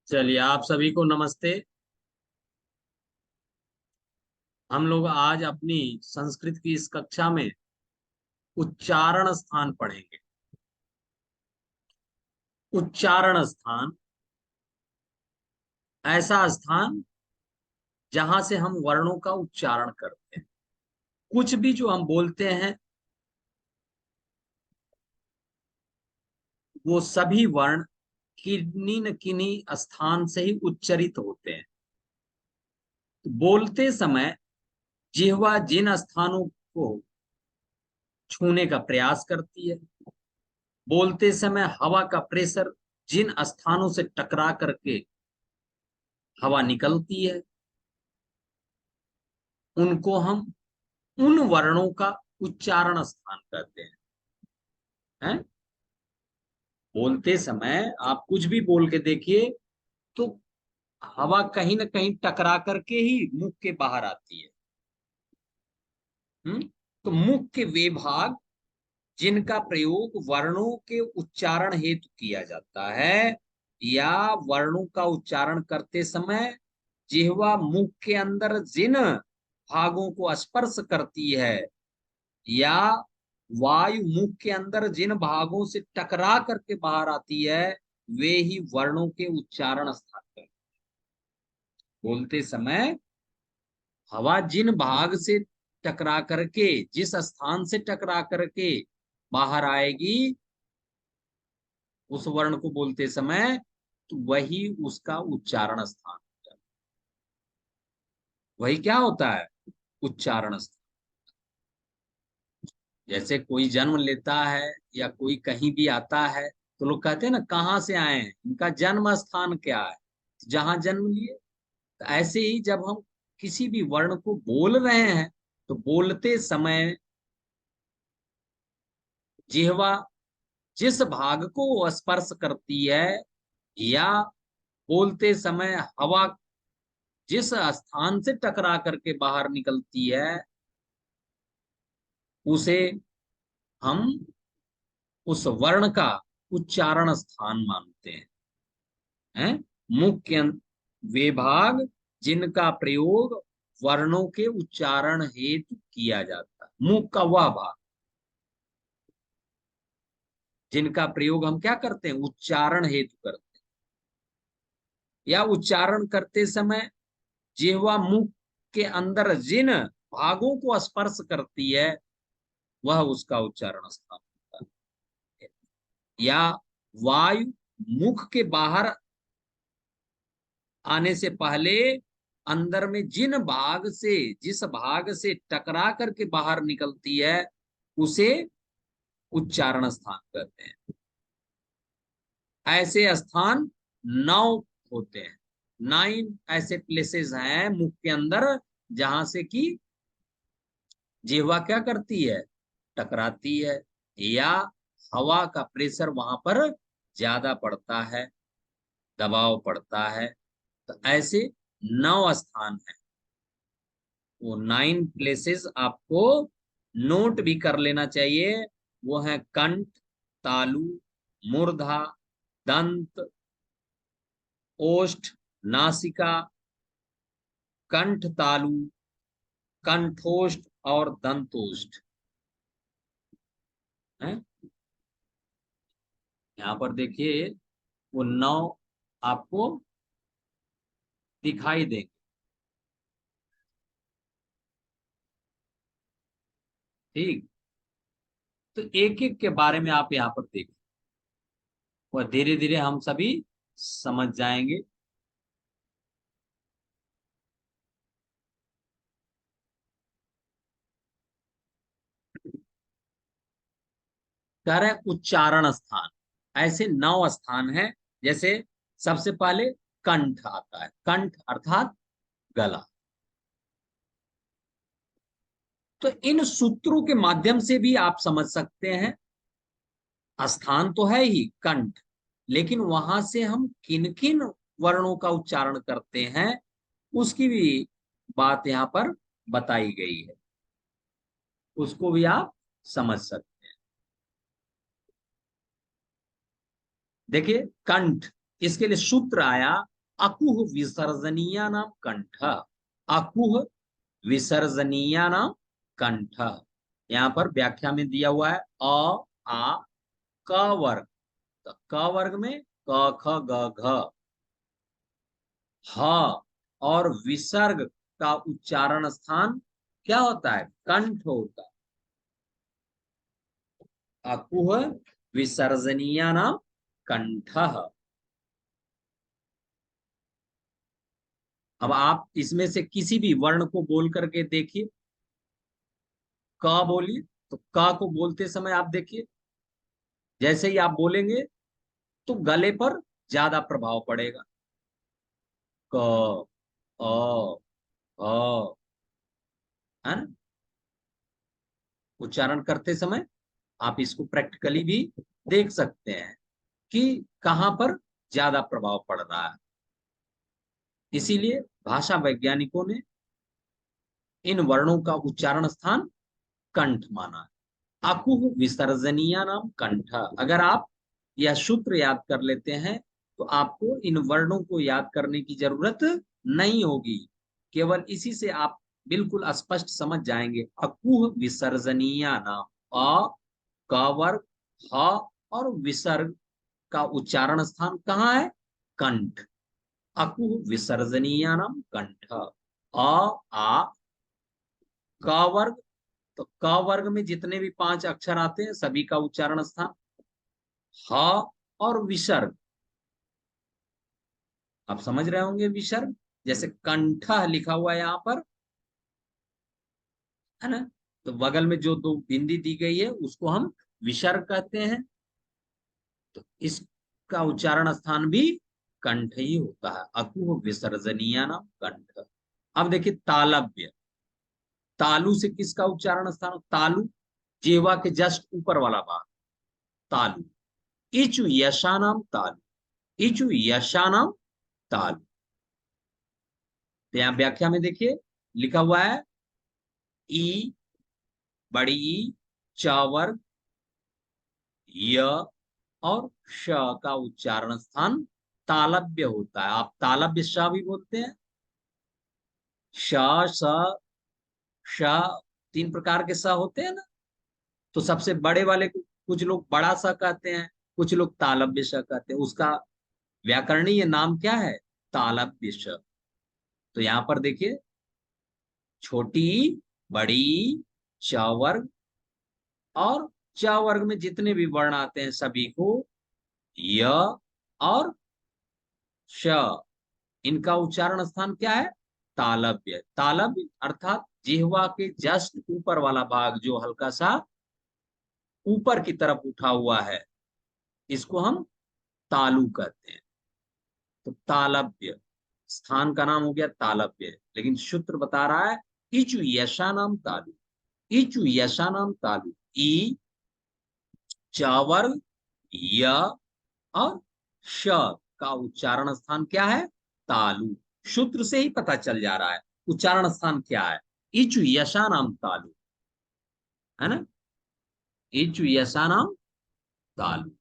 चलिए, आप सभी को नमस्ते। हम लोग आज अपनी संस्कृत की इस कक्षा में उच्चारण स्थान पढ़ेंगे। उच्चारण स्थान ऐसा स्थान जहां से हम वर्णों का उच्चारण करते हैं। कुछ भी जो हम बोलते हैं वो सभी वर्ण किन्हीं न किन्हीं स्थान से ही उच्चरित होते हैं। तो बोलते समय जिह्वा जिन स्थानों को छूने का प्रयास करती है, बोलते समय हवा का प्रेशर जिन स्थानों से टकरा करके हवा निकलती है, उनको हम उन वर्णों का उच्चारण स्थान कहते हैं। बोलते समय आप कुछ भी बोल के देखिए तो हवा कहीं ना कहीं टकरा करके ही मुख के बाहर आती है। तो मुख के वे भाग जिनका प्रयोग वर्णों के उच्चारण हेतु किया जाता है, या वर्णों का उच्चारण करते समय जिह्वा मुख के अंदर जिन भागों को स्पर्श करती है, या वायु मुख के अंदर जिन भागों से टकरा करके बाहर आती है, वे ही वर्णों के उच्चारण स्थान पर। बोलते समय हवा जिन भाग से टकरा करके, जिस स्थान से टकरा करके बाहर आएगी उस वर्ण को बोलते समय, तो वही उसका उच्चारण स्थान होता है। वही क्या होता है? उच्चारण स्थान। जैसे कोई जन्म लेता है या कोई कहीं भी आता है तो लोग कहते हैं ना, कहाँ से आए हैं, इनका जन्म स्थान क्या है, तो जहां जन्म लिए। तो ऐसे ही जब हम किसी भी वर्ण को बोल रहे हैं तो बोलते समय जिह्वा जिस भाग को वो स्पर्श करती है, या बोलते समय हवा जिस स्थान से टकरा करके बाहर निकलती है, उसे हम उस वर्ण का उच्चारण स्थान मानते हैं। मुख्य वे भाग जिनका प्रयोग वर्णों के उच्चारण हेतु किया जाता है। मुख का वह भाग जिनका प्रयोग हम क्या करते हैं? उच्चारण हेतु करते हैं। या उच्चारण करते समय जिह्वा मुख के अंदर जिन भागों को स्पर्श करती है, वह उसका उच्चारण स्थान होता है। या वायु मुख के बाहर आने से पहले अंदर में जिन भाग से, जिस भाग से टकरा करके बाहर निकलती है, उसे उच्चारण स्थान कहते हैं। ऐसे स्थान 9 होते हैं। 9 ऐसे प्लेसेस हैं मुख के अंदर जहां से कि जिह्वा क्या करती है? टकराती है, या हवा का प्रेशर वहां पर ज्यादा पड़ता है, दबाव पड़ता है। तो ऐसे 9 स्थान है। वो 9 प्लेसेस आपको नोट भी कर लेना चाहिए। वो है कंठ, तालु, मूर्धा, दंत, ओष्ठ, नासिका, कंठ तालु, कंठोष्ठ और दंतोष्ठ है। यहाँ पर देखिए वो 9 आपको दिखाई देंगे। ठीक, तो एक एक के बारे में आप यहाँ पर देखिए और धीरे धीरे हम सभी समझ जाएंगे। कह रहे हैं उच्चारण स्थान, ऐसे 9 स्थान हैं। जैसे सबसे पहले कंठ आता है। कंठ अर्थात गला। तो इन सूत्रों के माध्यम से भी आप समझ सकते हैं। स्थान तो है ही कंठ, लेकिन वहां से हम किन किन वर्णों का उच्चारण करते हैं उसकी भी बात यहाँ पर बताई गई है। उसको भी आप समझ सकते हैं। देखिए कंठ, इसके लिए सूत्र आया अकुह विसर्जनीया नाम कंठ। अकुह विसर्जनीया नाम कंठ। यहाँ पर व्याख्या में दिया हुआ है अ आ क वर्ग। तो क वर्ग में क ख ग घ। ह और विसर्ग का उच्चारण स्थान क्या होता है? कंठ होता है। अकुह विसर्जनीया नाम कंठ। अब आप इसमें से किसी भी वर्ण को बोल करके देखिए। क बोलिए, तो क को बोलते समय आप देखिए, जैसे ही आप बोलेंगे तो गले पर ज्यादा प्रभाव पड़ेगा। क अ अ, है ना? उच्चारण करते समय आप इसको प्रैक्टिकली भी देख सकते हैं कि कहां पर ज्यादा प्रभाव पड़ रहा है। इसीलिए भाषा वैज्ञानिकों ने इन वर्णों का उच्चारण स्थान कंठ माना है। अकुह विसर्जनीय नाम कंठ। अगर आप यह सूत्र याद कर लेते हैं तो आपको इन वर्णों को याद करने की जरूरत नहीं होगी। केवल इसी से आप बिल्कुल स्पष्ट समझ जाएंगे। अकुह विसर्जनीय नाम। अ क वर्ग ह और विसर्ग का उच्चारण स्थान कहाँ है? कंठ। अकुह विसर्जनीय नाम कंठ। अ आ क वर्ग। तो क वर्ग में जितने भी 5 अक्षर आते हैं सभी का उच्चारण स्थान। ह और विसर्ग आप समझ रहे होंगे। विसर्ग जैसे कंठ लिखा हुआ है यहाँ पर, है ना? तो बगल में जो दो बिंदी दी गई है उसको हम विसर्ग कहते हैं। तो इसका उच्चारण स्थान भी कंठ ही होता है। अकुह विसर्जनीय नाम कंठ। अब देखिए तालव्य। तालु से किसका उच्चारण स्थान? तालु जिह्वा के जस्ट ऊपर वाला भाग, तालु। इचु यशानाम तालु। इचु यशानाम तालु। तो यहाँ व्याख्या में देखिए लिखा हुआ है ई बड़ी ई च वर्ग य और श का उच्चारण स्थान तालव्य होता है। आप तालव्य श भी बोलते हैं। श स श 3 प्रकार के स होते हैं ना। तो सबसे बड़े वाले को कुछ लोग बड़ा सा कहते हैं, कुछ लोग तालव्य श कहते हैं। उसका व्याकरणीय नाम क्या है? तालव्य श। तो यहाँ पर देखिए छोटी बड़ी च वर्ग और च वर्ग में जितने भी वर्ण आते हैं सभी को य और श, इनका उच्चारण स्थान क्या है? तालव्य। तालव्य अर्थात जिह्वा के जस्ट ऊपर वाला भाग जो हल्का सा ऊपर की तरफ उठा हुआ है, इसको हम तालु कहते हैं। तो तालव्य स्थान का नाम हो गया तालव्य। लेकिन सूत्र बता रहा है इचु यशा नाम तालु। इचु यशा नाम तालु। ई च वर्ग य और श का उच्चारण स्थान क्या है? तालु। सूत्र से ही पता चल जा रहा है उच्चारण स्थान क्या है। इचु यशा नाम तालु, है ना? इचु यशा नाम तालु।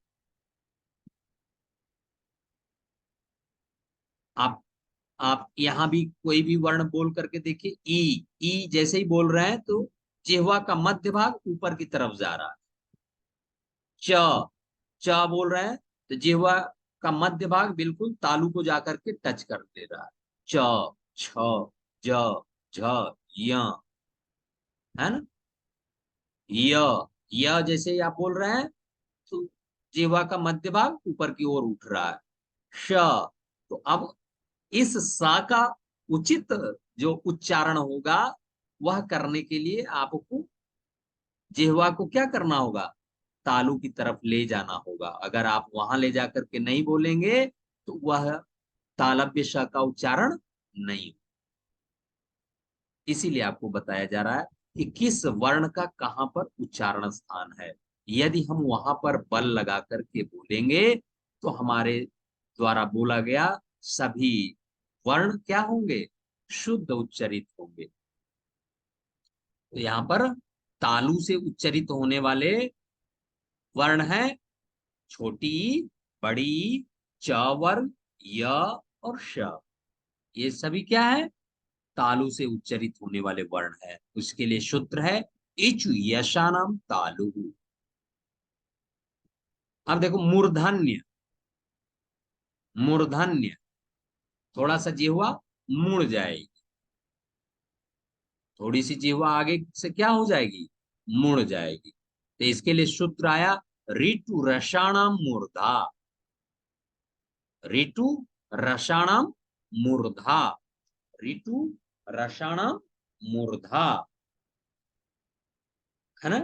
आप आप यहां भी कोई भी वर्ण बोल करके देखिए। ई जैसे ही बोल रहे हैं तो जिह्वा का मध्य भाग ऊपर की तरफ जा रहा है। च च बोल रहे हैं तो जिह्वा का मध्य भाग बिल्कुल तालु को जाकर के टच कर दे रहा है। च छ ज झ य, है ना? य जैसे ही आप बोल रहे हैं तो जिह्वा का मध्य भाग ऊपर की ओर उठ रहा है। श, तो अब इस सा का उचित जो उच्चारण होगा वह करने के लिए आपको जिह्वा को क्या करना होगा? तालु की तरफ ले जाना होगा। अगर आप वहां ले जाकर के नहीं बोलेंगे तो वह तालव्य श का उच्चारण नहीं। इसीलिए आपको बताया जा रहा है कि किस वर्ण का कहां पर उच्चारण स्थान है। यदि हम वहां पर बल लगा करके बोलेंगे तो हमारे द्वारा बोला गया सभी वर्ण क्या होंगे? शुद्ध उच्चरित होंगे। तो यहाँ पर तालु से उच्चरित होने वाले वर्ण है छोटी बड़ी च वर्ग य और श, ये सभी क्या है, तालु से उच्चरित होने वाले वर्ण है। उसके लिए सूत्र है इचु यशानम तालु। अब देखो मूर्धन्य, मूर्धन्य थोड़ा सा जिह्वा मुड़ जाएगी, थोड़ी सी जिह्वा आगे से क्या हो जाएगी, मुड़ जाएगी। तो इसके लिए सूत्र आया ऋतु रसाणाम मूर्धा, ऋतु रसाणाम मूर्धा, ऋतु रसाणाम मूर्धा, है ना।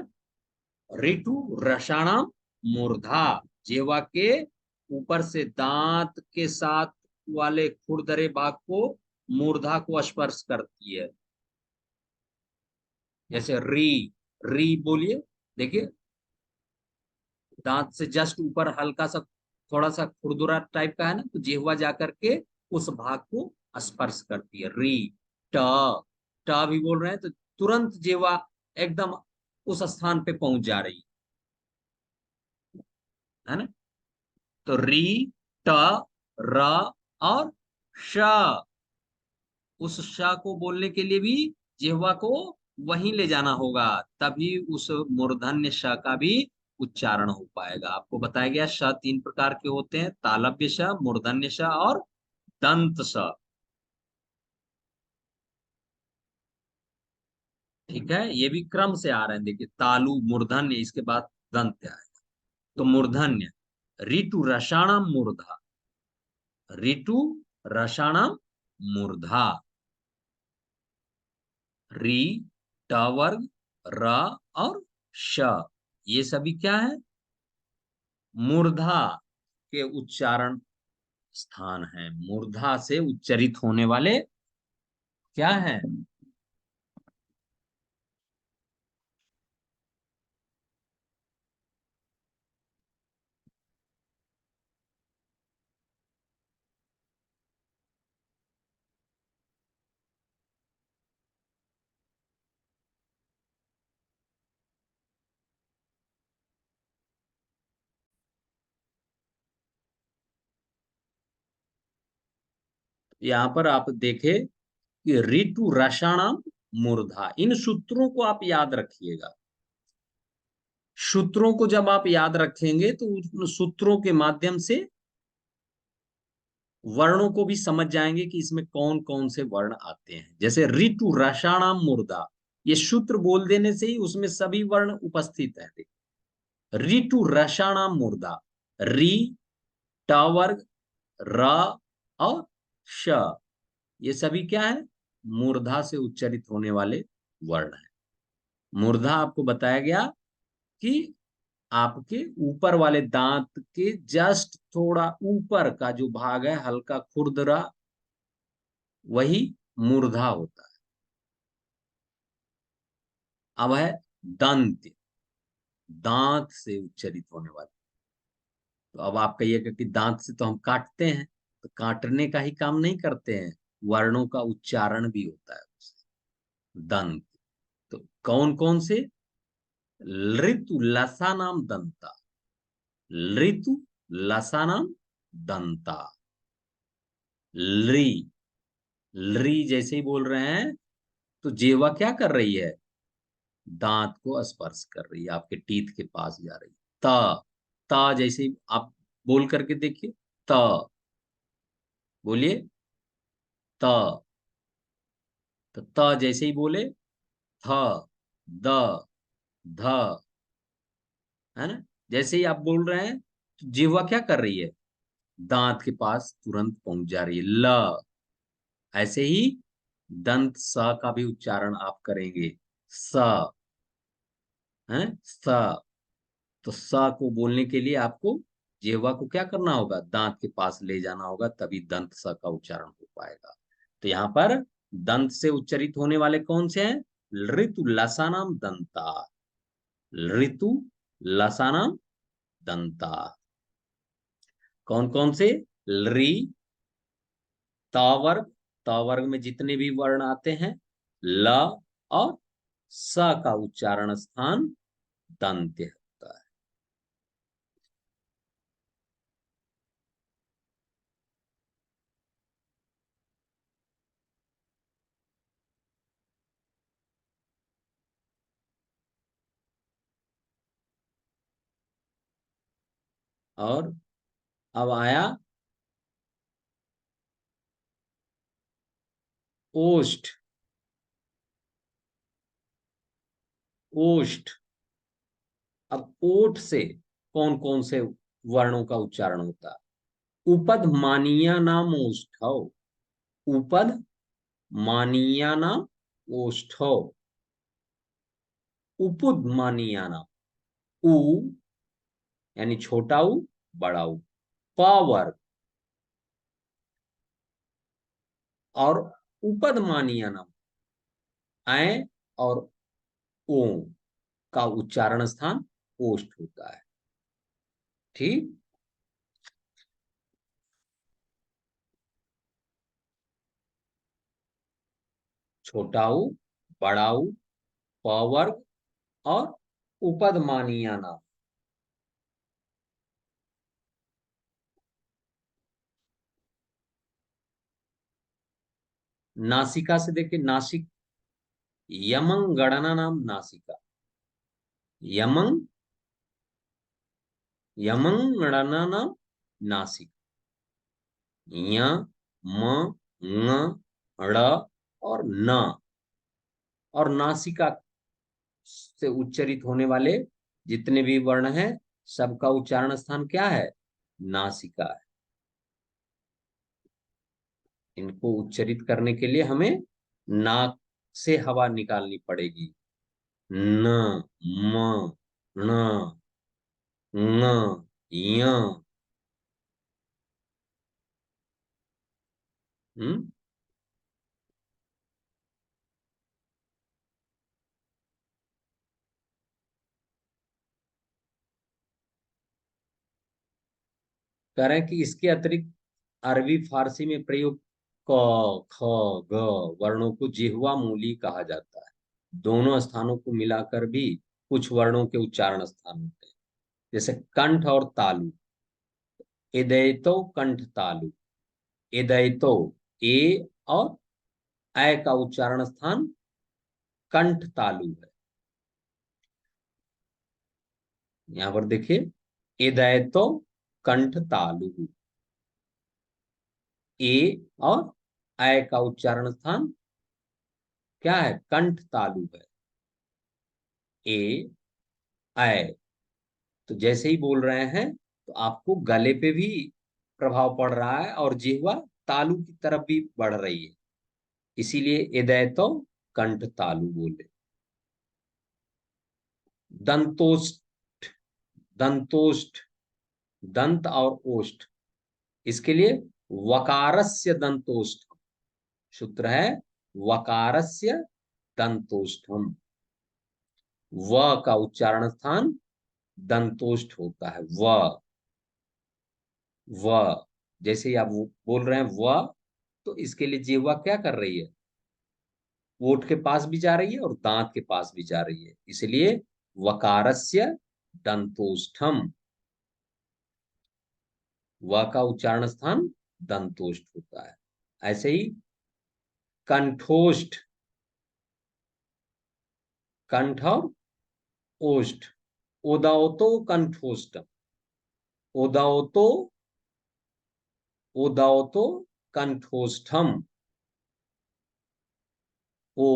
ऋतु रसाणाम मूर्धा, जिह्वा के ऊपर से दांत के साथ वाले खुरदरे भाग को मूर्धा को स्पर्श करती है। जैसे री बोलिए, देखिए दांत से जस्ट ऊपर हल्का सा थोड़ा सा खुरदुरा टाइप का है ना, तो जिह्वा जाकर के उस भाग को स्पर्श करती है। री, ट, ट भी बोल रहे हैं तो तुरंत जिह्वा एकदम उस स्थान पे पहुंच जा रही है ना। तो री, ट, र और श, उस श को बोलने के लिए भी जिह्वा को वहीं ले जाना होगा, तभी उस मूर्धन्य श का भी उच्चारण हो पाएगा। आपको बताया गया श तीन प्रकार के होते हैं, तालव्य श, मूर्धन्य श और दंत श। ठीक है, ये भी क्रम से आ रहे हैं, देखिए तालु मूर्धन्य, इसके बाद दंत आएगा। तो मूर्धन्य ऋतु रसाणाम मूर्धा, ऋतु रसाणाम मूर्धा, री, ट वर्ग, र और श, ये सभी क्या है, मूर्धा के उच्चारण स्थान है, मूर्धा से उच्चरित होने वाले क्या है। यहाँ पर आप देखें कि ऋतु रसाणाम मूर्धा, इन सूत्रों को आप याद रखिएगा। सूत्रों को जब आप याद रखेंगे तो उन सूत्रों के माध्यम से वर्णों को भी समझ जाएंगे कि इसमें कौन कौन से वर्ण आते हैं। जैसे ऋतु रसाणाम मूर्धा, ये सूत्र बोल देने से ही उसमें सभी वर्ण उपस्थित है। ऋतु रसाणाम मूर्धा, री, ट वर्ग, र और श, ये सभी क्या है, मूर्धा से उच्चरित होने वाले वर्ण है। मूर्धा आपको बताया गया कि आपके ऊपर वाले दांत के जस्ट थोड़ा ऊपर का जो भाग है, हल्का खुरदरा, वही मूर्धा होता है। अब है दंत, दांत से उच्चरित होने वाले। तो अब आप कहिएगा कि दांत से तो हम काटते हैं, तो काटने का ही काम नहीं करते हैं, वर्णों का उच्चारण भी होता है उससे। दंत, तो कौन कौन से, ऋतु लसानाम दंता, ऋतु लसानाम दंता, ली, ली जैसे ही बोल रहे हैं तो जिह्वा क्या कर रही है, दांत को स्पर्श कर रही है, आपके टीथ के पास जा रही है। त, त जैसे ही आप बोल करके देखिए, त, बोलिए त, तो त जैसे ही बोले, थ, द, ध, है ना। जैसे ही आप बोल रहे हैं तो जिह्वा क्या कर रही है, दांत के पास तुरंत पहुंच जा रही है। ल, ऐसे ही दंत स का भी उच्चारण आप करेंगे, स, है स, तो स को बोलने के लिए आपको जिह्वा को क्या करना होगा, दांत के पास ले जाना होगा, तभी दंत स का उच्चारण हो पाएगा। तो यहाँ पर दंत से उच्चरित होने वाले कौन से हैं, ऋतु लसानाम दंता, ऋतु लसानाम दंता, कौन कौन से, री, त वर्ग, त वर्ग में जितने भी वर्ण आते हैं, ल और स का उच्चारण स्थान दंत्य होता है। और अब आया ओष्ठ। ओष्ठ। अब ओठ से कौन कौन से वर्णों का उच्चारण होता है? उपद मानिया नाम ओष्ठौ। उपद मानिया नाम ओष्ठौ। उपुद मानिया नाम। उ यानी छोटा ऊ, बड़ा ऊ। प वर्ग। और उपद मानिया नाम ऐ और ओ का उच्चारण स्थान ओष्ठ होता है। ठीक। छोटा ऊ, बड़ा ऊ, प वर्ग और उपद मानिया नाम। नासिका से देखिए, नासिक। यमंग गणना नाम नासिका। यमंग। यमंग गणना नाम नासिक। य, म, ङ, ड़ और न। और नासिका से उच्चरित होने वाले जितने भी वर्ण हैं, सबका उच्चारण स्थान क्या है? नासिका है। इनको उच्चरित करने के लिए हमें नाक से हवा निकालनी पड़ेगी। न, म, ण, ङ, य। हम्म। कह रहे हैं कि इसके अतिरिक्त अरबी फारसी में प्रयुक्त क, ख, ग वर्णों को जिह्वा मूली कहा जाता है। दोनों स्थानों को मिलाकर भी कुछ वर्णों के उच्चारण स्थान होते हैं, जैसे कंठ और तालु। इदयतो कंठ तालु। इदयतो ए और ऐ का उच्चारण स्थान कंठ तालु है। यहां पर देखिए, इदयतो कंठ तालु। ए और ऐ का उच्चारण स्थान क्या है? कंठ तालु है। ए, ऐ। तो जैसे ही बोल रहे हैं तो आपको गले पे भी प्रभाव पड़ रहा है और जिह्वा तालु की तरफ भी बढ़ रही है। इसीलिए इदय तो कंठ तालु बोले। दंतोष्ठ। दंतोष्ठ। दंत और ओष्ठ। इसके लिए वकारस्य दंतोष्ठ सूत्र है। वकारस्य दंतोष्ठम। व का उच्चारण स्थान दंतोष्ठ होता है। व। व। जैसे ही आप बोल रहे हैं व, तो इसके लिए जिह्वा क्या कर रही है? ओठ के पास भी जा रही है और दांत के पास भी जा रही है, इसलिए वकारस्य दंतोष्ठम। व का उच्चारण स्थान दंतोष्ठ होता है। ऐसे ही कंठोष्ठ। कंठ और ओष्ठ। उदौतो कंठोष्ठम। उदौतो। उदौतो कंठोष्ठम। ओ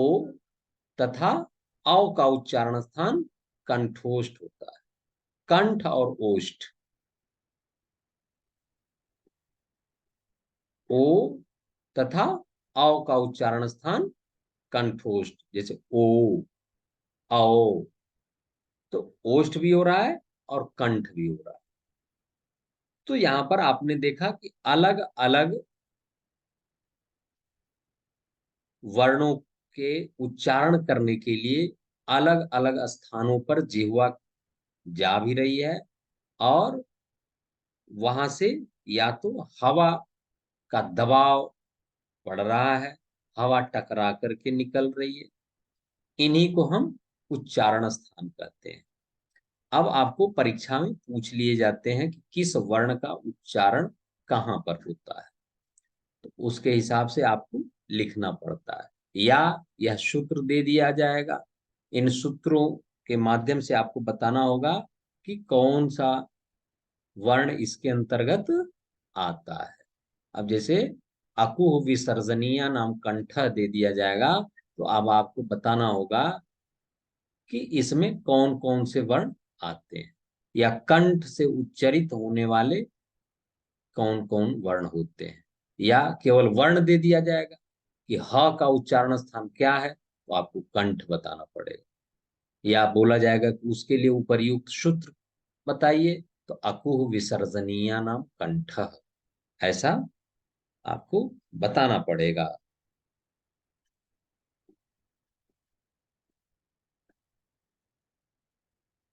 तथा औ का उच्चारण स्थान कंठोष्ठ होता है। कंठ और ओष्ठ। ओ तथा औ का उच्चारण स्थान कंठोष्ठ, जैसे ओ, औ। तो ओष्ठ भी हो रहा है और कंठ भी हो रहा है। तो यहां पर आपने देखा कि अलग अलग वर्णों के उच्चारण करने के लिए अलग अलग स्थानों पर जिह्वा जा भी रही है, और वहां से या तो हवा का दबाव पड़ रहा है, हवा टकरा करके निकल रही है। इन्हीं को हम उच्चारण स्थान कहते हैं। अब आपको परीक्षा में पूछ लिए जाते हैं कि किस वर्ण का उच्चारण कहाँ पर होता है, तो उसके हिसाब से आपको लिखना पड़ता है, या यह सूत्र दे दिया जाएगा। इन सूत्रों के माध्यम से आपको बताना होगा कि कौन सा वर्ण इसके अंतर्गत आता है। अब जैसे अकुह विसर्जनीय नाम कंठ दे दिया जाएगा, तो अब आपको बताना होगा कि इसमें कौन कौन से वर्ण आते हैं, या कंठ से उच्चरित होने वाले कौन कौन वर्ण होते हैं। या केवल वर्ण दे दिया जाएगा कि ह का उच्चारण स्थान क्या है, तो आपको कंठ बताना पड़ेगा। या बोला जाएगा कि उसके लिए उपर्युक्त सूत्र बताइए, तो अकुह विसर्जनीय नाम कंठ, ऐसा आपको बताना पड़ेगा।